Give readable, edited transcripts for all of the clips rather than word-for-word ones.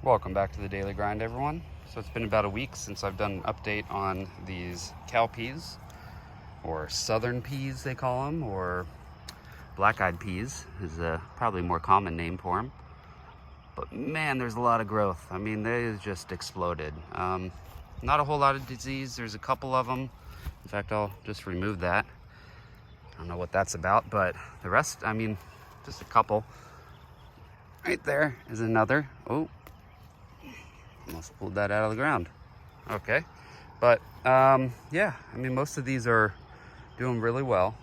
Welcome back to the Daily Grind, everyone. So it's been about a week since I've done an update on these cow peas, or southern peas they call them, or black-eyed peas is a probably more common name for them. But man, there's a lot of growth. I mean, they just exploded. Not a whole lot of disease. There's a couple of them. In fact, I'll just remove that. I don't know what that's about, but the rest, I mean, just a couple. Right there is another. Oh, almost pulled that out of the ground. Okay, but yeah, I mean, most of these are doing really well.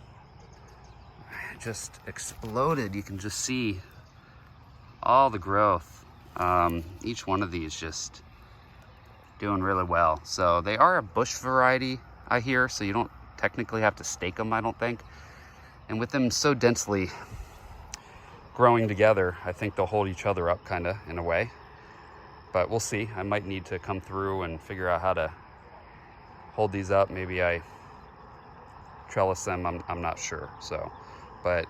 Just exploded. You can just see all the growth. Each one of these just doing really well. So they are a bush variety, I hear, so you don't technically have to stake them, I don't think. And with them so densely growing together, I think they'll hold each other up kind of in a way. But we'll see. I might need to come through and figure out how to hold these up. Maybe I trellis them, I'm not sure. So, but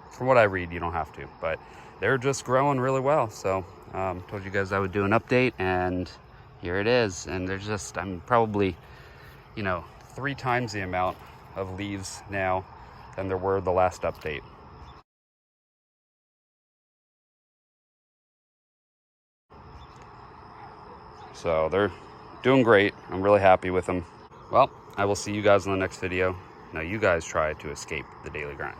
from what I read, you don't have to. But they're just growing really well. So told you guys I would do an update, and here it is. And they're just, I'm probably, 3 times the amount of leaves now than there were the last update. So they're doing great. I'm really happy with them. Well, I will see you guys in the next video. Now you guys try to escape the daily grind.